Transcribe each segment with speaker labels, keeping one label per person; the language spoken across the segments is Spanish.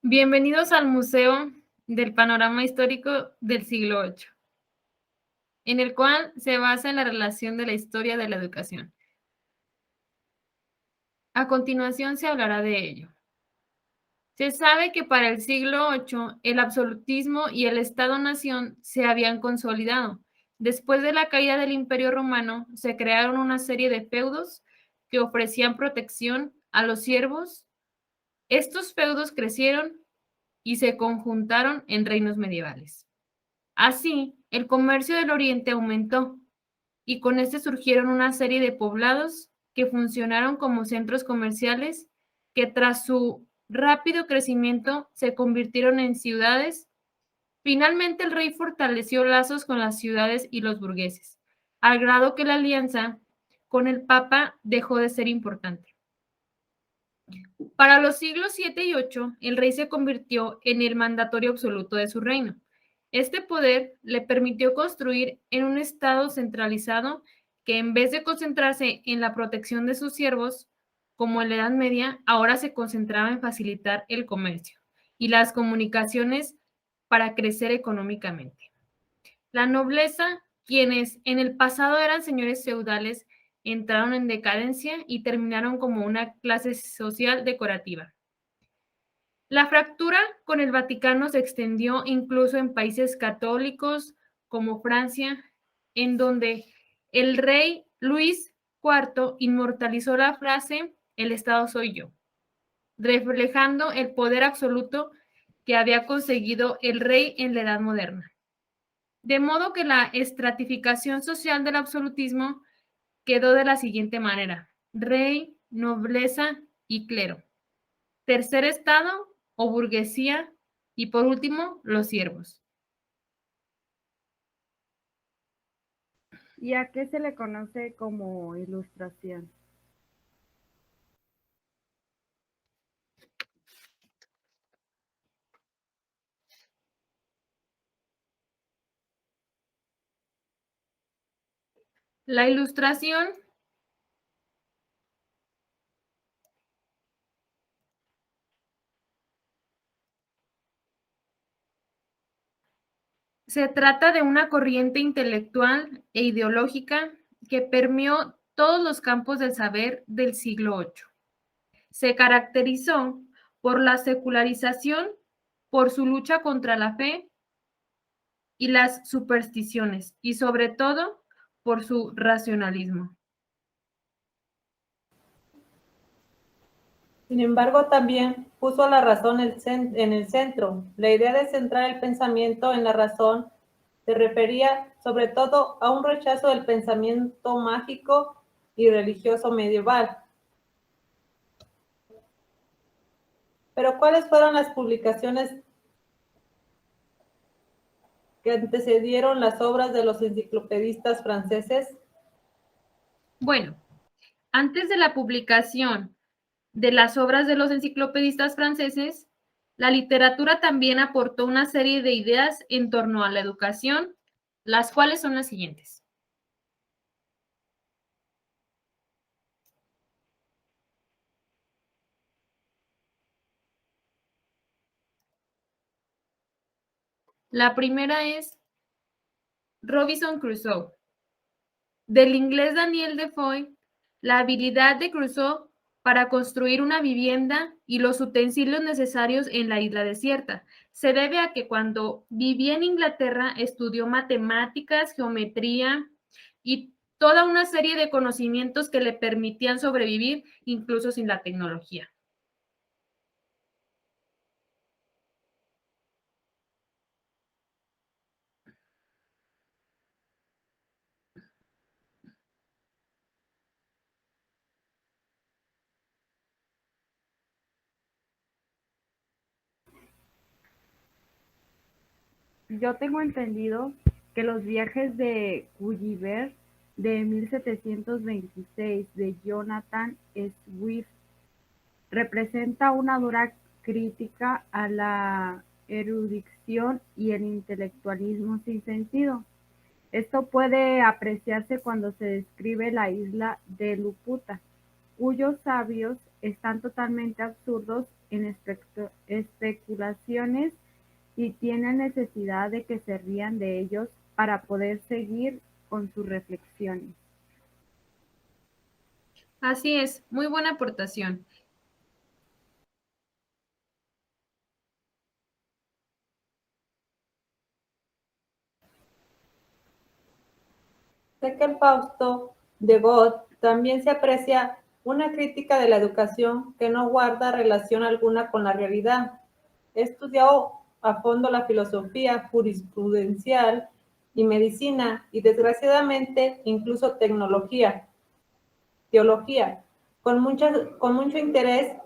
Speaker 1: Bienvenidos al Museo del Panorama Histórico del siglo VIII, en el cual se basa en la relación de la historia de la educación. A continuación se hablará de ello. Se sabe que para el siglo VIII el absolutismo y el Estado-nación se habían consolidado. Después de la caída del Imperio Romano, se crearon una serie de feudos que ofrecían protección a los siervos. Estos feudos crecieron y se conjuntaron en reinos medievales. Así, el comercio del Oriente aumentó y con este surgieron una serie de poblados que funcionaron como centros comerciales que tras su rápido crecimiento se convirtieron en ciudades. Finalmente el rey fortaleció lazos con las ciudades y los burgueses, al grado que la alianza con el Papa dejó de ser importante. Para los siglos 7 y 8, el rey se convirtió en el mandatorio absoluto de su reino. Este poder le permitió construir en un estado centralizado que en vez de concentrarse en la protección de sus siervos, como en la Edad Media, ahora se concentraba en facilitar el comercio y las comunicaciones para crecer económicamente. La nobleza, quienes en el pasado eran señores feudales, entraron en decadencia y terminaron como una clase social decorativa. La fractura con el Vaticano se extendió incluso en países católicos como Francia, en donde el rey Luis IV inmortalizó la frase "El Estado soy yo", reflejando el poder absoluto que había conseguido el rey en la Edad Moderna. De modo que la estratificación social del absolutismo quedó de la siguiente manera: rey, nobleza y clero. Tercer estado o burguesía y por último los siervos.
Speaker 2: ¿Y a qué se le conoce como ilustración?
Speaker 1: La ilustración se trata de una corriente intelectual e ideológica que permeó todos los campos del saber del siglo VIII. Se caracterizó por la secularización, por su lucha contra la fe y las supersticiones, y sobre todo por su racionalismo.
Speaker 3: Sin embargo, también puso la razón en el centro. La idea de centrar el pensamiento en la razón se refería sobre todo a un rechazo del pensamiento mágico y religioso medieval. Pero ¿cuáles fueron las publicaciones que antecedieron las obras de los enciclopedistas franceses?
Speaker 1: Bueno, antes de la publicación de las obras de los enciclopedistas franceses, la literatura también aportó una serie de ideas en torno a la educación, las cuales son las siguientes. La primera es Robinson Crusoe. Del inglés Daniel Defoe, la habilidad de Crusoe para construir una vivienda y los utensilios necesarios en la isla desierta. Se debe a que cuando vivía en Inglaterra estudió matemáticas, geometría y toda una serie de conocimientos que le permitían sobrevivir incluso sin la tecnología.
Speaker 2: Yo tengo entendido que los viajes de Gulliver de 1726 de Jonathan Swift representa una dura crítica a la erudición y el intelectualismo sin sentido. Esto puede apreciarse cuando se describe la isla de Laputa, cuyos sabios están totalmente absurdos en especulaciones y tienen necesidad de que se rían de ellos para poder seguir con sus reflexiones.
Speaker 1: Así es, muy buena aportación.
Speaker 3: Sé que el Fausto de Goethe también se aprecia una crítica de la educación que no guarda relación alguna con la realidad. He estudiado a fondo la filosofía jurisprudencial y medicina y desgraciadamente incluso teología, con mucho interés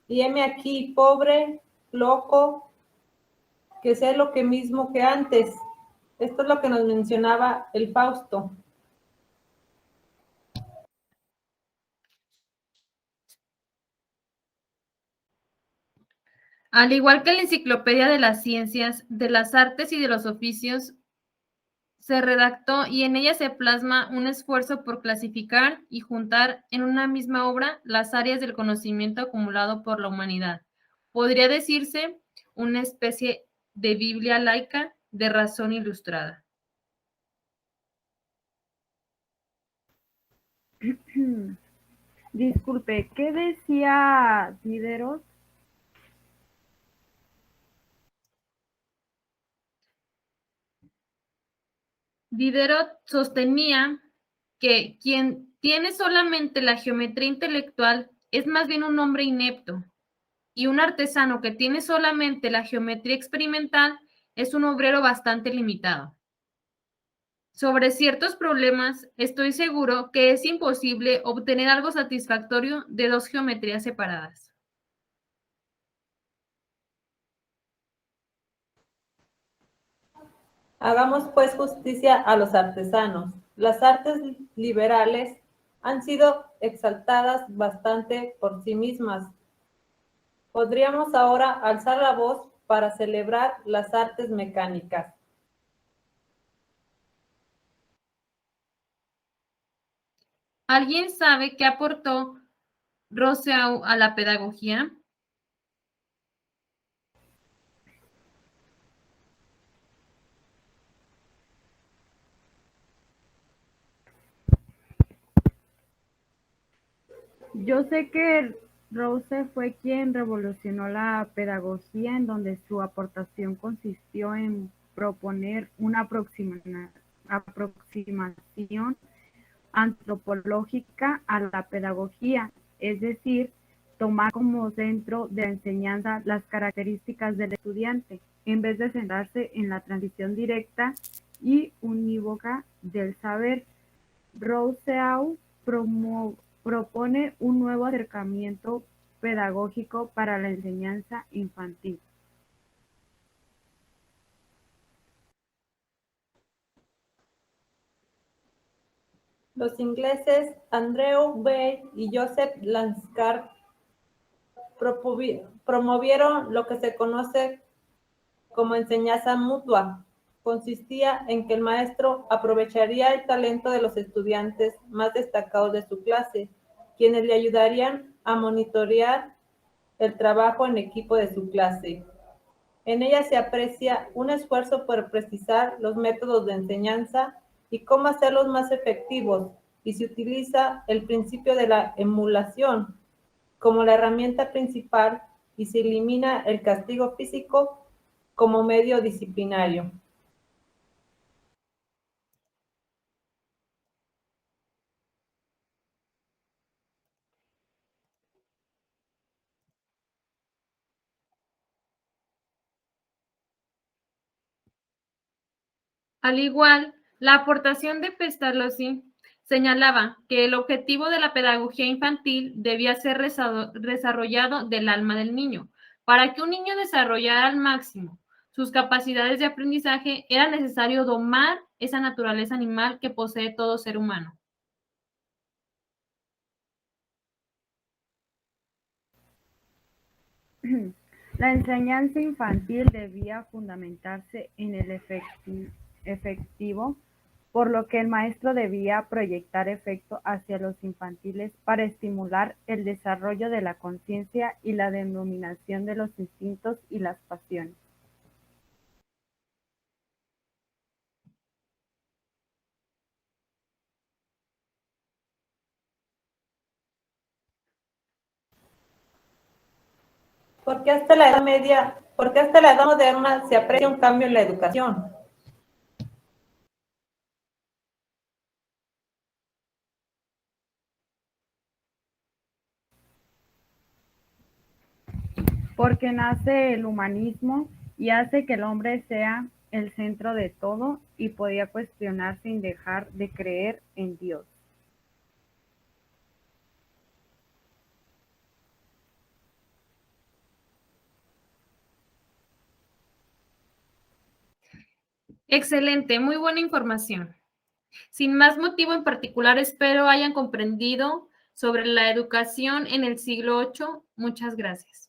Speaker 3: y heme aquí, pobre, loco, que sé lo que mismo que antes. Esto es lo que nos mencionaba el Fausto.
Speaker 1: Al igual que la Enciclopedia de las Ciencias, de las Artes y de los Oficios, se redactó y en ella se plasma un esfuerzo por clasificar y juntar en una misma obra las áreas del conocimiento acumulado por la humanidad. Podría decirse una especie de Biblia laica de razón ilustrada.
Speaker 2: Disculpe, ¿qué decía Diderot?
Speaker 1: Diderot sostenía que quien tiene solamente la geometría intelectual es más bien un hombre inepto, y un artesano que tiene solamente la geometría experimental es un obrero bastante limitado. Sobre ciertos problemas, estoy seguro que es imposible obtener algo satisfactorio de dos geometrías separadas.
Speaker 3: Hagamos pues justicia a los artesanos. Las artes liberales han sido exaltadas bastante por sí mismas. Podríamos ahora alzar la voz para celebrar las artes mecánicas.
Speaker 1: ¿Alguien sabe qué aportó Rousseau a la pedagogía?
Speaker 2: Yo sé que Rousseau fue quien revolucionó la pedagogía, en donde su aportación consistió en proponer una aproximación antropológica a la pedagogía, es decir, tomar como centro de la enseñanza las características del estudiante, en vez de centrarse en la transmisión directa y unívoca del saber. Rousseau propone un nuevo acercamiento pedagógico para la enseñanza infantil.
Speaker 3: Los ingleses Andrew Weil y Joseph Lanscar promovieron lo que se conoce como enseñanza mutua. Consistía en que el maestro aprovecharía el talento de los estudiantes más destacados de su clase, quienes le ayudarían a monitorear el trabajo en equipo de su clase. En ella se aprecia un esfuerzo por precisar los métodos de enseñanza y cómo hacerlos más efectivos, y se utiliza el principio de la emulación como la herramienta principal y se elimina el castigo físico como medio disciplinario.
Speaker 1: Al igual, la aportación de Pestalozzi señalaba que el objetivo de la pedagogía infantil debía ser desarrollado del alma del niño. Para que un niño desarrollara al máximo sus capacidades de aprendizaje, era necesario domar esa naturaleza animal que posee todo ser humano.
Speaker 2: La enseñanza infantil debía fundamentarse en el efectivo por lo que el maestro debía proyectar efecto hacia los infantiles para estimular el desarrollo de la conciencia y la denominación de los instintos y las pasiones.
Speaker 3: ¿Por qué hasta la Edad Media, por qué hasta la Edad Moderna se aprecia un cambio en la educación?
Speaker 2: Porque nace el humanismo y hace que el hombre sea el centro de todo y podía cuestionar sin dejar de creer en Dios.
Speaker 1: Excelente, muy buena información. Sin más motivo en particular, espero hayan comprendido sobre la educación en el siglo VIII. Muchas gracias.